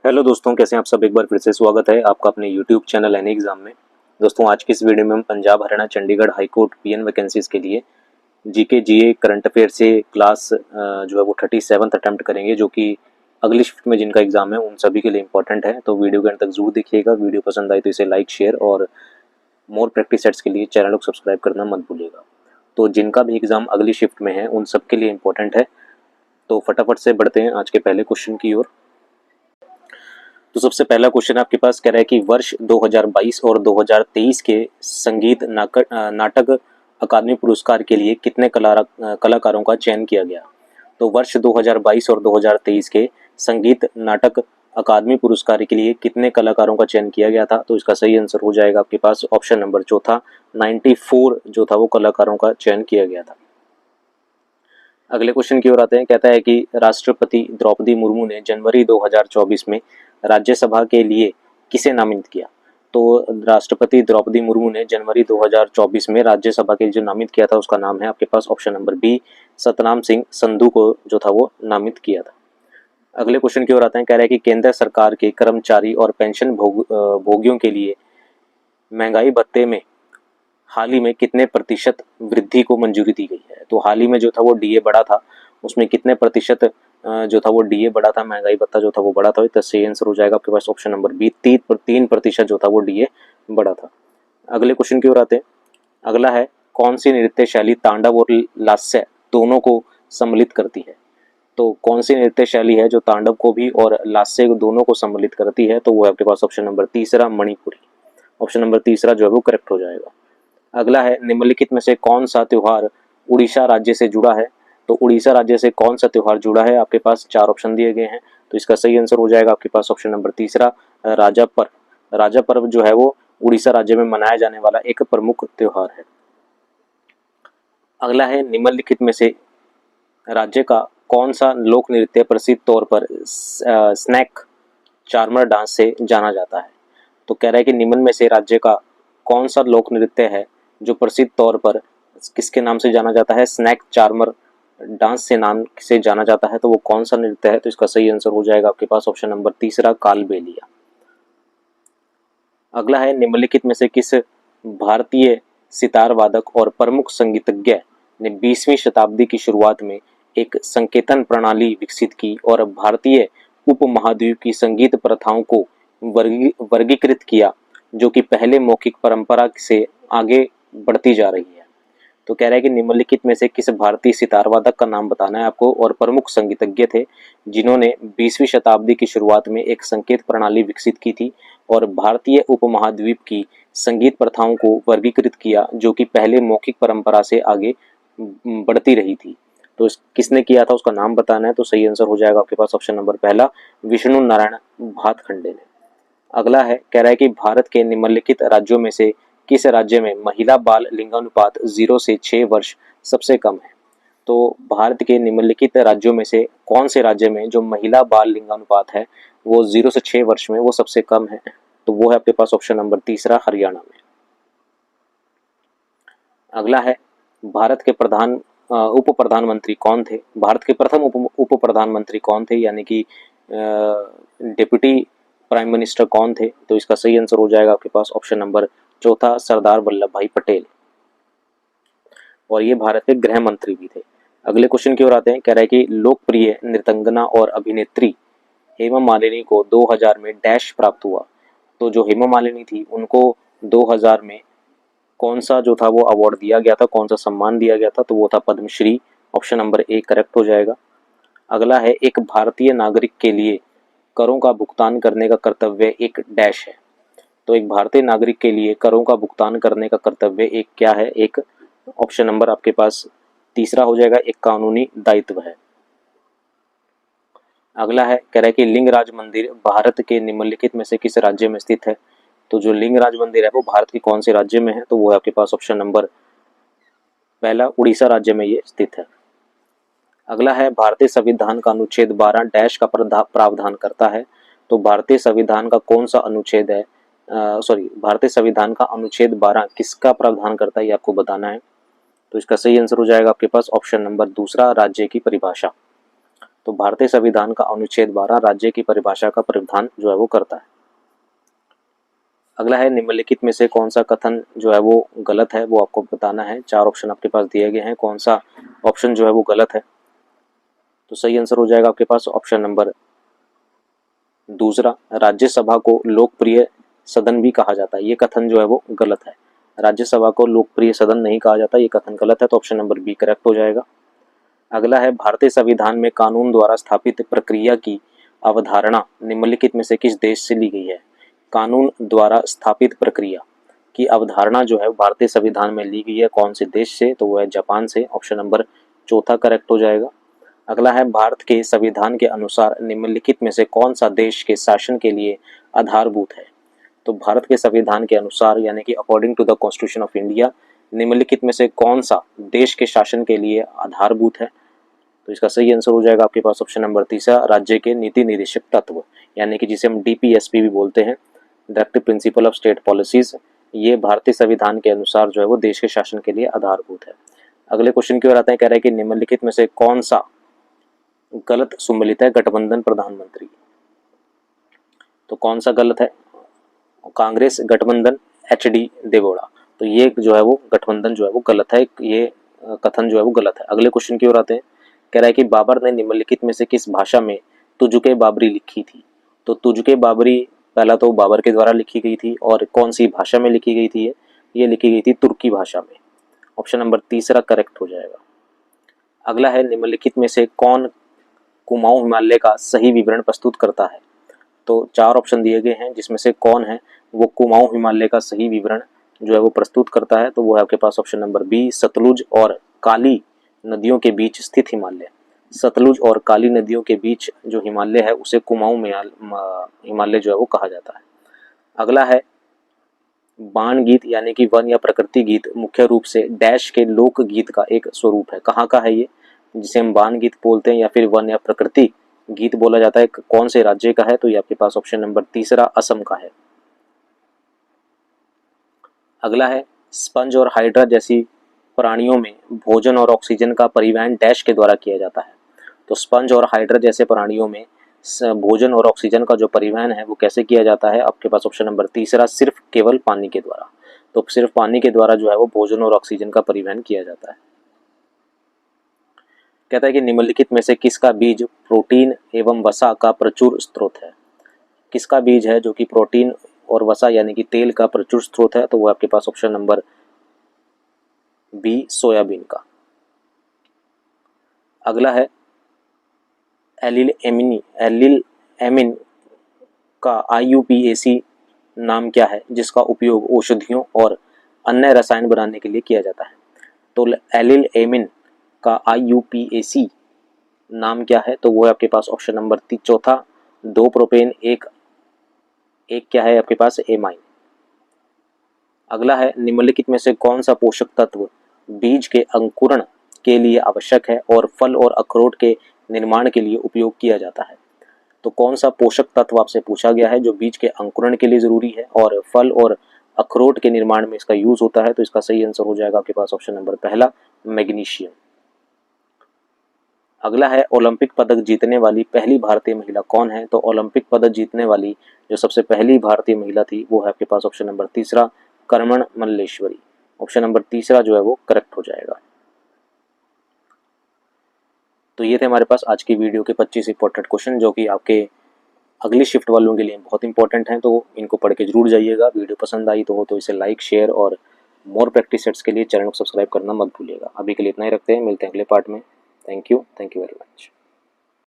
Hello दोस्तों, कैसे हैं आप सब। एक बार फिर से स्वागत है आपका अपने यूट्यूब चैनल एनी एग्जाम में। दोस्तों, आज की इस वीडियो में हम Punjab, Haryana, Chandigarh high court PN vacancies के लिए जीके जीए करंट अफेयर से क्लास जो है वो 37th अटैम्प्ट करेंगे, जो कि अगली शिफ्ट में जिनका एग्जाम है उन सभी के लिए इंपॉर्टेंट है। तो वीडियो के अंत तक जरूर देखिएगा। वीडियो पसंद आई तो इसे लाइक, शेयर और मोर प्रैक्टिस सेट्स के लिए चैनल को सब्सक्राइब करना मत भूलिएगा। तो जिनका भी एग्जाम अगली शिफ्ट में है उन सबके लिए इंपॉर्टेंट है। तो फटाफट से बढ़ते हैं आज के पहले क्वेश्चन की ओर। तो सबसे पहला क्वेश्चन आपके पास कह रहा है कि वर्ष 2022 और 2023 के संगीत नाटक अकादमी पुरस्कार के लिए कितने कलाकारों का चयन किया गया। तो वर्ष 2022 और 2023 के संगीत नाटक अकादमी पुरस्कार के लिए कितने कलाकारों का चयन किया गया था। तो इसका सही आंसर हो जाएगा आपके पास ऑप्शन नंबर चौथा, 94 जो था वो कलाकारों का चयन किया गया था। अगले क्वेश्चन की ओर आते हैं। कहता है कि राष्ट्रपति द्रौपदी मुर्मू ने जनवरी 2024 में राज्यसभा के लिए किसे नामित किया। तो राष्ट्रपति द्रौपदी मुर्मू ने जनवरी 2024 में राज्यसभा के लिए जो नामित किया था उसका नाम है आपके पास option number B, Satnam Singh Sandhu को जो था वो नामित किया था। अगले क्वेश्चन की ओर आते हैं। कह रहा है कि केंद्र सरकार के कर्मचारी और पेंशन भोगियों के लिए महंगाई भत्ते में हाल ही में कितने प्रतिशत वृद्धि को मंजूरी दी गई है। तो हाल ही में जो था वो डीए बढ़ा था, उसमें कितने प्रतिशत जो था वो डीए बढ़ा था, महंगाई भत्ता जो था वो बढ़ा था। तो सही आंसर हो जाएगा आपके पास ऑप्शन नंबर बी, 3% जो था वो डीए बढ़ा था। अगले क्वेश्चन की ओर आते हैं। अगला है, कौन सी नृत्य शैली तांडव और लास्य दोनों को सम्मिलित करती है। तो कौन सी नृत्य शैली है जो तांडव को भी और लास्य दोनों को सम्मिलित करती है। तो वो है आपके पास ऑप्शन नंबर तीसरा, मणिपुरी। ऑप्शन नंबर तीसरा जो है वो करेक्ट हो जाएगा। अगला है, निम्नलिखित में से कौन सा त्योहार उड़ीसा राज्य से जुड़ा है। तो उड़ीसा राज्य से कौन सा त्योहार जुड़ा है, आपके पास 4 ऑप्शन दिए गए हैं। तो इसका सही आंसर हो जाएगा आपके पास ऑप्शन नंबर तीसरा, राजा पर्व। राजा पर्व जो है वो उड़ीसा राज्य में मनाया जाने वाला एक प्रमुख त्योहार है। अगला है, निम्नलिखित में से राज्य का कौन सा लोक नृत्य प्रसिद्ध तौर पर स्नैक चार्मर डांस से जाना जाता है। तो कह रहा है कि निम्न में से राज्य का कौन सा लोक नृत्य है जो प्रसिद्ध तौर पर किसके नाम से जाना जाता है, स्नैक चार्मर डांस से नाम से जाना जाता है। तो वो कौन सा नृत्य है। तो इसका सही आंसर हो जाएगा आपके पास ऑप्शन नंबर तीसरा, कालबेलिया। अगला है, निम्नलिखित में से किस भारतीय सितार वादक और प्रमुख संगीतज्ञ ने 20वीं शताब्दी की शुरुआत में एक संकेतन प्रणाली विकसित की और भारतीय उपमहाद्वीप की संगीत प्रथाओं को वर्गीकृत किया, जो कि पहले मौखिक परंपरा से आगे बढ़ती जा रही है। तो कह रहा है कि निम्नलिखित में से किस भारतीय सितार वादक का नाम बताना है आपको और प्रमुख संगीतज्ञ थे जिन्होंने 20वीं शताब्दी की शुरुआत में एक संकेत प्रणाली विकसित की थी और भारतीय उपमहाद्वीप की संगीत प्रथाओं को वर्गीकृत किया, जो कि पहले मौखिक परंपरा से आगे बढ़ती रही थी। तो किसने किया था उसका नाम बताना है। तो सही आंसर हो जाएगा आपके पास ऑप्शन नंबर पहला, विष्णु नारायण भातखंडे ने। अगला है, कह रहा है कि भारत के निम्नलिखित राज्यों में से किस राज्य में महिला बाल लिंगानुपात 0 से 6 वर्ष सबसे कम है। तो भारत के निम्नलिखित राज्यों में से कौन से राज्य में जो महिला बाल लिंगानुपात है वो 0 से 6 वर्ष में वो सबसे कम है। तो वो है आपके पास ऑप्शन नंबर तीसरा, हरियाणा में। अगला है, भारत के उप प्रधानमंत्री कौन थे। भारत के प्रथम उप प्रधानमंत्री कौन थे, यानी कि डिप्टी प्राइम मिनिस्टर कौन थे। तो इसका सही आंसर हो जाएगा आपके पास ऑप्शन नंबर चौथा, सरदार वल्लभ भाई पटेल, और ये भारत के गृह मंत्री भी थे। अगले क्वेश्चन की ओर आते हैं। कह रहा है कि लोकप्रिय नृत्यांगना और अभिनेत्री हेमा मालिनी को 2000 में डैश प्राप्त हुआ। तो जो हेमा मालिनी थी उनको 2000 में कौन सा जो था वो अवार्ड दिया गया था, कौन सा सम्मान दिया गया था। तो वो था Padmashri. Option number A correct हो जाएगा। अगला है, एक भारतीय नागरिक के लिए करों का भुगतान करने का कर्तव्य एक डैश है। तो एक भारतीय नागरिक के लिए करों का भुगतान करने का कर्तव्य एक क्या है, एक ऑप्शन नंबर आपके पास तीसरा हो जाएगा, एक कानूनी दायित्व है। अगला है, कह रहा है कि लिंगराज मंदिर भारत के निम्नलिखित में से किस राज्य में स्थित है। तो जो लिंगराज मंदिर है वो भारत के कौन से राज्य में है। तो वो है आपके पास ऑप्शन नंबर पहला, उड़ीसा राज्य में ये स्थित है। अगला है, भारतीय संविधान का अनुच्छेद 12 डैश का प्रावधान करता है। तो भारतीय संविधान का कौन सा अनुच्छेद है, भारतीय संविधान का अनुच्छेद 12 किसका प्रावधान करता है ये आपको बताना है। तो इसका सही आंसर हो जाएगा आपके पास ऑप्शन नंबर दूसरा, राज्य की परिभाषा। तो भारतीय संविधान का अनुच्छेद 12 राज्य की परिभाषा का प्रावधान जो है वो करता है। अगला है निम्नलिखित में से कौन सा कथन जो है वो गलत है, वो आपको बताना है। 4 ऑप्शन आपके पास दिए गए हैं, कौन सा ऑप्शन जो है वो गलत है। तो सही आंसर हो जाएगा आपके पास ऑप्शन नंबर दूसरा, राज्यसभा को लोकप्रिय सदन भी कहा जाता है। ये कथन जो है वो गलत है, राज्यसभा को लोकप्रिय सदन नहीं कहा जाता, ये कथन गलत है। तो ऑप्शन नंबर बी करेक्ट हो जाएगा। अगला है भारतीय संविधान में कानून द्वारा स्थापित प्रक्रिया की अवधारणा निम्नलिखित में से किस देश से ली गई है। कानून द्वारा स्थापित प्रक्रिया की अवधारणा जो है भारतीय संविधान में ली गई है, कौन से देश से, तो वो है जापान से। ऑप्शन नंबर चौथा करेक्ट हो जाएगा। अगला है भारत के संविधान के अनुसार निम्नलिखित में से कौन सा देश के शासन के लिए आधारभूत है। तो भारत के संविधान के अनुसार यानी कि according to the constitution of India निम्नलिखित में से कौन सा देश के शासन के लिए आधारभूत है। तो इसका सही आंसर हो जाएगा आपके पास ऑप्शन नंबर तीसरा, राज्य के नीति निर्देशक तत्व, यानी कि जिसे हम DPSP भी बोलते हैं, directive principle of state policies. ये भारतीय संविधान के अनुसार जो है वो देश के शासन के लिए आधारभूत है। अगले क्वेश्चन की ओर आते हैं, कह रहे हैं कि निम्नलिखित में से कौन सा गलत सुमेलित है गठबंधन प्रधानमंत्री। तो कौन सा गलत है, कांग्रेस गठबंधन HD देवगौड़ा। तो ये जो है वो गठबंधन जो है वो गलत है, ये कथन जो है वो गलत है। अगले क्वेश्चन की ओर आते हैं, कह रहा है कि बाबर ने निम्नलिखित में से किस भाषा में तुजुके बाबरी लिखी थी। तो तुजुके बाबरी पहला तो बाबर के द्वारा लिखी गई थी, और कौन सी भाषा में लिखी गई थी, ये लिखी गई थी तुर्की भाषा में। ऑप्शन नंबर तीसरा करेक्ट हो जाएगा। अगला है निम्नलिखित में से कौन कुमाऊं हिमालय का सही विवरण प्रस्तुत करता है। तो 4 ऑप्शन दिए गए हैं, जिसमें से कौन है वो कुमाऊं हिमालय का सही विवरण जो है वो प्रस्तुत करता है। तो वो है आपके पास ऑप्शन नंबर बी, सतलुज और काली नदियों के बीच स्थित हिमालय। सतलुज और काली नदियों के बीच जो हिमालय है उसे कुमाऊं हिमालय जो है वो कहा जाता है। अगला है बाण गीत यानी कि वन या प्रकृति गीत मुख्य रूप से डैश के लोक गीत का एक स्वरूप है। कहाँ का है ये, जिसे हम बाण गीत बोलते हैं या फिर वन या प्रकृति गीत बोला जाता है, कौन से राज्य का है। तो ये आपके पास ऑप्शन नंबर तीसरा असम का है। अगला है स्पंज और हाइड्रा जैसी प्राणियों में भोजन और ऑक्सीजन का परिवहन डैश के द्वारा किया जाता है। तो स्पंज और हाइड्रा जैसे प्राणियों में भोजन और ऑक्सीजन का जो परिवहन है वो कैसे किया जाता है। आपके पास ऑप्शन नंबर तीसरा सिर्फ केवल पानी के द्वारा। तो सिर्फ पानी के द्वारा जो है वो भोजन और ऑक्सीजन का परिवहन किया जाता है। कहता है कि निम्नलिखित में से किसका बीज प्रोटीन एवं वसा का प्रचुर स्रोत है। किसका बीज है जो कि प्रोटीन और वसा यानी कि तेल का प्रचुर स्रोत है। तो वो आपके पास ऑप्शन नंबर बी, सोयाबीन का। अगला है एलिल एमिन का IUPAC नाम क्या है, जिसका उपयोग औषधियों और अन्य रसायन बनाने के लिए किया जाता है। तो एलिल एमिन का IUPAC नाम क्या है। तो वो है आपके पास ऑप्शन नंबर चौथा, 2 प्रोपेन, एक क्या है आपके पास एमाइन। अगला है निम्नलिखित में से कौन सा पोषक तत्व बीज के अंकुरण के लिए आवश्यक है और फल और अखरोट के निर्माण के लिए उपयोग किया जाता है। तो कौन सा पोषक तत्व आपसे पूछा गया है जो बीज के अंकुरण के लिए जरूरी है और फल और अखरोट के निर्माण में इसका यूज होता है। तो इसका सही आंसर हो जाएगा आपके पास ऑप्शन नंबर पहला, मैग्नीशियम। अगला है ओलंपिक पदक जीतने वाली पहली भारतीय महिला कौन है। तो ओलंपिक पदक जीतने वाली जो सबसे पहली भारतीय महिला थी वो है आपके पास ऑप्शन नंबर तीसरा, कर्मण मल्लेश्वरी। ऑप्शन नंबर तीसरा जो है वो करेक्ट हो जाएगा। तो ये थे हमारे पास आज की वीडियो के 25 इंपॉर्टेंट क्वेश्चन जो कि आपके अगली शिफ्ट वालों के लिए बहुत इंपॉर्टेंट हैं। तो इनको पढ़ के जरूर जाइएगा। वीडियो पसंद आई तो इसे लाइक, शेयर और मोर प्रैक्टिस सेट्स के लिए चैनल को सब्सक्राइब करना मत भूलिएगा। अभी के लिए इतना ही रखते हैं, मिलते हैं अगले पार्ट में। Thank you very much.